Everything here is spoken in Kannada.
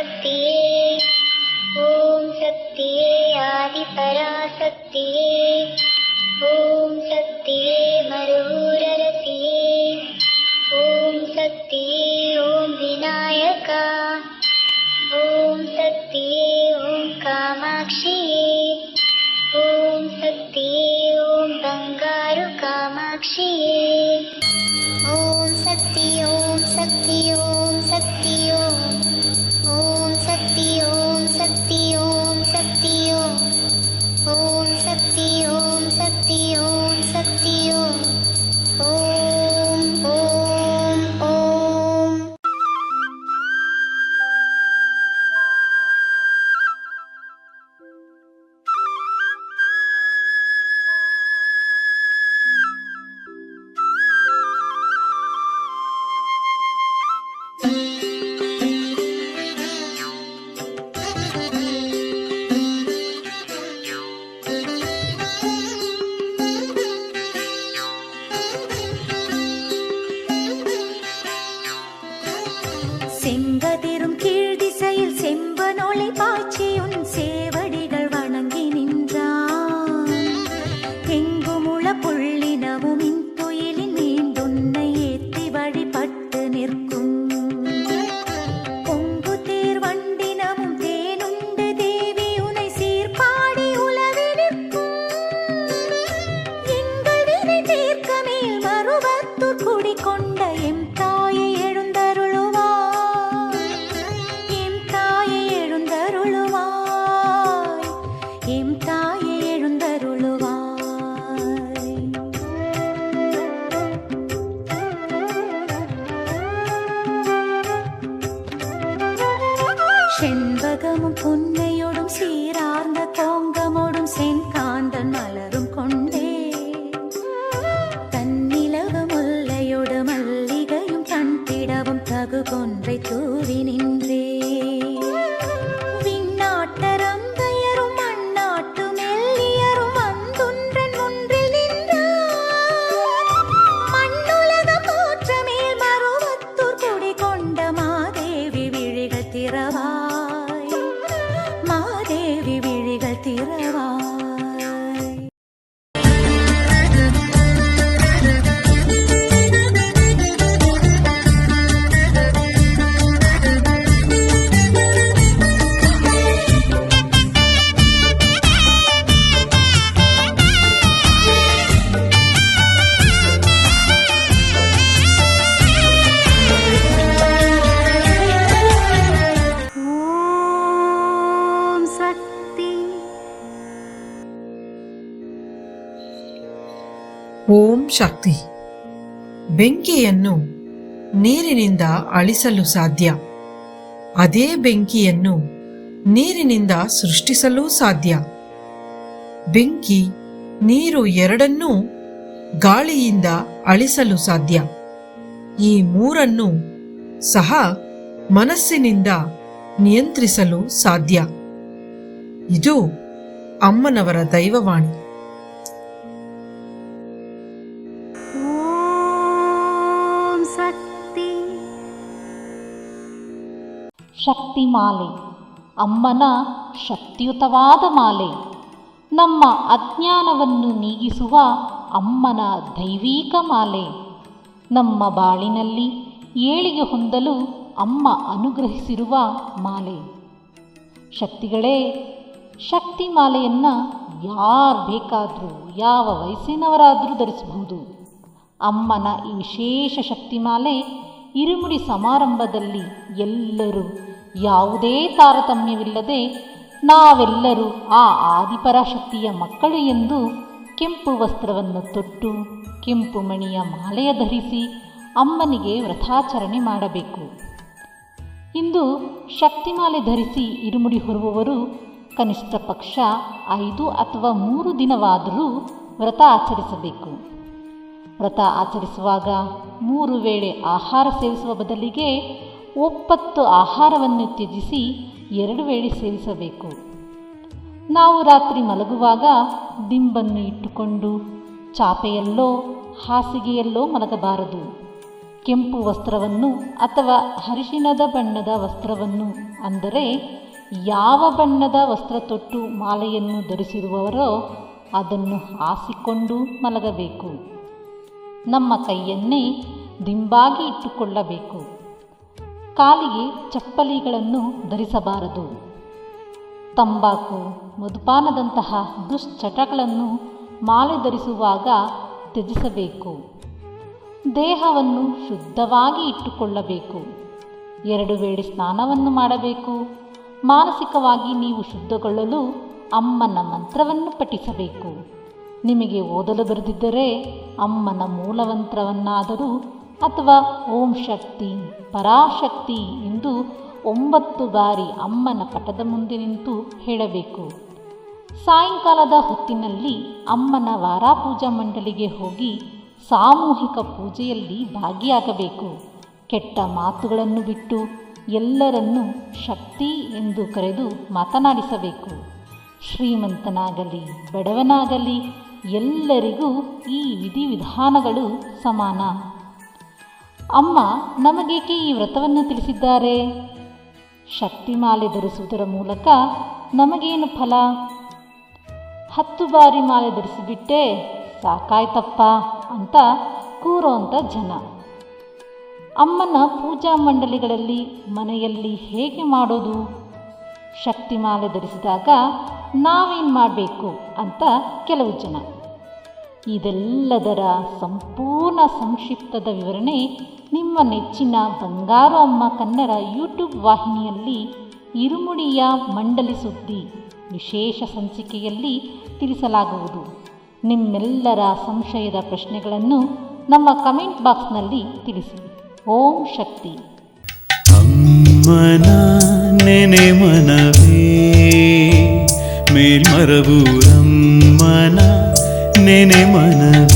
शक्तिये ॐ शक्तिये आदिपराशक्तिये ॐ शक्तिये मरुररसिये ॐ शक्तिये ॐ विनायका ॐ शक्तिये ॐ कामाक्षिये ॐ शक्तिये ॐ बंगारु कामाक्षिये ॐ शक्ति ॐ शक्ति ॐ शक्ति ॐ शक्ति ॐ शक्ति ॐ शक्ति ॐ शक्ति ॐ शक्ति ॐ शक्ति ॐ ॐ செங்கதிரும் கீழ் திசையில் செம்பனொளி பாய்ச்சியுன் சேவடிகள் வணங்கி நின்றான். எங்குமுள புள்ளினமும் இன்துயிலின் மீண்டுன்னை ஏத்தி வழிபட்டு நிற்கும். பொங்கு தேர் வண்டினமும் தேனுண்டு தேவி உனை சீர்பாடி உலவி நிற்கும். எங்கள் வினை தீர்க்க மேல் மருவத்தூர் குடிகொண்ட எம் தாயை செண்பகமும் புன்னையோடும் சீரார்ந்த கோங்கமோடும் செங்காந்தன் மலரும் கொண்டே தன்னிலவு முல்லையோடு மல்லிகையும் கண்பிடவும் தகு கொன்றை தூவி நின்றே. விண்ணாட்டரம் பெயரும் மண்ணாட்டு மெல்லியரும் வந்துன்றன் ஒன்றில் நின்றார். மண்ணுலக போற்ற மேல் மருவத்தூர் குடி கொண்ட மாதேவி விழிகள் திறவா ಓಂ ಶಕ್ತಿ. ಬೆಂಕಿಯನ್ನು ನೀರಿನಿಂದ ಅಳಿಸಲು ಸಾಧ್ಯ, ಅದೇ ಬೆಂಕಿಯನ್ನು ನೀರಿನಿಂದ ಸೃಷ್ಟಿಸಲು ಸಾಧ್ಯ. ಬೆಂಕಿ ನೀರು ಎರಡನ್ನೂ ಗಾಳಿಯಿಂದ ಅಳಿಸಲು ಸಾಧ್ಯ. ಈ ಮೂರನ್ನು ಸಹ ಮನಸ್ಸಿನಿಂದ ನಿಯಂತ್ರಿಸಲು ಸಾಧ್ಯ. ಇದು ಅಮ್ಮನವರ ದೈವವಾಣಿ. ಶಕ್ತಿ ಮಾಲೆ, ಅಮ್ಮನ ಶಕ್ತಿಯುತವಾದ ಮಾಲೆ. ನಮ್ಮ ಅಜ್ಞಾನವನ್ನು ನೀಗಿಸುವ ಅಮ್ಮನ ದೈವೀಕ ಮಾಲೆ. ನಮ್ಮ ಬಾಳಿನಲ್ಲಿ ಏಳಿಗೆ ಹೊಂದಲು ಅಮ್ಮ ಅನುಗ್ರಹಿಸಿರುವ ಮಾಲೆ. ಶಕ್ತಿಗಳೇ, ಶಕ್ತಿ ಮಾಲೆಯನ್ನು ಯಾರು ಬೇಕಾದರೂ ಯಾವ ವಯಸ್ಸಿನವರಾದರೂ ಧರಿಸಬಹುದು. ಅಮ್ಮನ ಈ ವಿಶೇಷ ಶಕ್ತಿ ಮಾಲೆ ಇರುಮುಡಿ ಸಮಾರಂಭದಲ್ಲಿ ಎಲ್ಲರೂ ಯಾವುದೇ ತಾರತಮ್ಯವಿಲ್ಲದೆ ನಾವೆಲ್ಲರೂ ಆ ಆದಿಪರಾಶಕ್ತಿಯ ಮಕ್ಕಳು ಎಂದು ಕೆಂಪು ವಸ್ತ್ರವನ್ನು ತೊಟ್ಟು ಕೆಂಪು ಮಣಿಯ ಮಾಲೆಯ ಧರಿಸಿ ಅಮ್ಮನಿಗೆ ವ್ರತಾಚರಣೆ ಮಾಡಬೇಕು. ಇಂದು ಶಕ್ತಿಮಾಲೆ ಧರಿಸಿ ಇರುಮುಡಿ ಹೊರುವವರು ಕನಿಷ್ಠ ಪಕ್ಷ 5 ಅಥವಾ 3 ದಿನವಾದರೂ ವ್ರತ ಆಚರಿಸಬೇಕು. ವ್ರತ ಆಚರಿಸುವಾಗ 3 ವೇಳೆ ಆಹಾರ ಸೇವಿಸುವ ಬದಲಿಗೆ ಒಪ್ಪತ್ತು ಆಹಾರವನ್ನು ತ್ಯಜಿಸಿ 2 ವೇಳೆ ಸೇವಿಸಬೇಕು. ನಾವು ರಾತ್ರಿ ಮಲಗುವಾಗ ದಿಂಬನ್ನು ಇಟ್ಟುಕೊಂಡು ಚಾಪೆಯಲ್ಲೋ ಹಾಸಿಗೆಯಲ್ಲೋ ಮಲಗಬಾರದು. ಕೆಂಪು ವಸ್ತ್ರವನ್ನು ಅಥವಾ ಅರಿಶಿಣದ ಬಣ್ಣದ ವಸ್ತ್ರವನ್ನು, ಅಂದರೆ ಯಾವ ಬಣ್ಣದ ವಸ್ತ್ರ ತೊಟ್ಟು ಮಾಲೆಯನ್ನು ಧರಿಸಿರುವವರೋ ಅದನ್ನು ಹಾಸಿಕೊಂಡು ಮಲಗಬೇಕು. ನಮ್ಮ ಕೈಯನ್ನೇ ದಿಂಬಾಗಿ ಇಟ್ಟುಕೊಳ್ಳಬೇಕು. ಕಾಲಿಗೆ ಚಪ್ಪಲಿಗಳನ್ನು ಧರಿಸಬಾರದು. ತಂಬಾಕು, ಮಧುಪಾನದಂತಹ ದುಶ್ಚಟಗಳನ್ನು ಮಾಲೆ ಧರಿಸುವಾಗ ತ್ಯಜಿಸಬೇಕು. ದೇಹವನ್ನು ಶುದ್ಧವಾಗಿ ಇಟ್ಟುಕೊಳ್ಳಬೇಕು. 2 ವೇಳೆ ಸ್ನಾನವನ್ನು ಮಾಡಬೇಕು. ಮಾನಸಿಕವಾಗಿ ನೀವು ಶುದ್ಧಗೊಳ್ಳಲು ಅಮ್ಮನ ಮಂತ್ರವನ್ನು ಪಠಿಸಬೇಕು. ನಿಮಗೆ ಓದಲು ಬರೆದಿದ್ದರೆ ಅಮ್ಮನ ಮೂಲಮಂತ್ರವನ್ನಾದರೂ ಅಥವಾ ಓಂ ಶಕ್ತಿ ಪರಾಶಕ್ತಿ ಎಂದು 9 ಬಾರಿ ಅಮ್ಮನ ಪಟದ ಮುಂದೆ ನಿಂತು ಹೇಳಬೇಕು. ಸಾಯಂಕಾಲದ ಹೊತ್ತಿನಲ್ಲಿ ಅಮ್ಮನ ವಾರಾಪೂಜಾ ಮಂಡಳಿಗೆ ಹೋಗಿ ಸಾಮೂಹಿಕ ಪೂಜೆಯಲ್ಲಿ ಭಾಗಿಯಾಗಬೇಕು. ಕೆಟ್ಟ ಮಾತುಗಳನ್ನು ಬಿಟ್ಟು ಎಲ್ಲರನ್ನೂ ಶಕ್ತಿ ಎಂದು ಕರೆದು ಮಾತನಾಡಿಸಬೇಕು. ಶ್ರೀಮಂತನಾಗಲಿ ಬಡವನಾಗಲಿ ಎಲ್ಲರಿಗೂ ಈ ವಿಧಿವಿಧಾನಗಳು ಸಮಾನ. ಅಮ್ಮ ನಮಗೇಕೆ ಈ ವ್ರತವನ್ನು ತಿಳಿಸಿದ್ದಾರೆ? ಶಕ್ತಿ ಮಾಲೆ ಧರಿಸುವುದರ ಮೂಲಕ ನಮಗೇನು ಫಲ? 10 ಬಾರಿ ಮಾಲೆ ಧರಿಸಿಬಿಟ್ಟೆ ಸಾಕಾಯ್ತಪ್ಪ ಅಂತ ಕೂರೋಂಥ ಜನ. ಅಮ್ಮನ ಪೂಜಾ ಮಂಡಳಿಗಳಲ್ಲಿ ಮನೆಯಲ್ಲಿ ಹೇಗೆ ಮಾಡೋದು? ಶಕ್ತಿ ಮಾಲೆ ಧರಿಸಿದಾಗ ನಾವೇನು ಮಾಡಬೇಕು ಅಂತ ಕೆಲವು ಜನ. ಇದೆಲ್ಲದರ ಸಂಪೂರ್ಣ ಸಂಕ್ಷಿಪ್ತದ ವಿವರಣೆ ನಿಮ್ಮ ನೆಚ್ಚಿನ ಬಂಗಾರು ಅಮ್ಮ ಕನ್ನಡ ಯೂಟ್ಯೂಬ್ ವಾಹಿನಿಯಲ್ಲಿ ಇರುಮುಡಿಯ ಮಂಡಲಿ ಸುದ್ದಿ ವಿಶೇಷ ಸಂಚಿಕೆಯಲ್ಲಿ ತಿಳಿಸಲಾಗುವುದು. ನಿಮ್ಮೆಲ್ಲರ ಸಂಶಯದ ಪ್ರಶ್ನೆಗಳನ್ನು ನಮ್ಮ ಕಮೆಂಟ್ ಬಾಕ್ಸ್ನಲ್ಲಿ ತಿಳಿಸಿ. ಓಂ ಶಕ್ತಿ. ಅಮ್ಮನ ನೆನೆ ಮನವೇ ಮೇಲ್ಮರವು ಅಮ್ಮನ ನೆನೆ ಮನವೇ.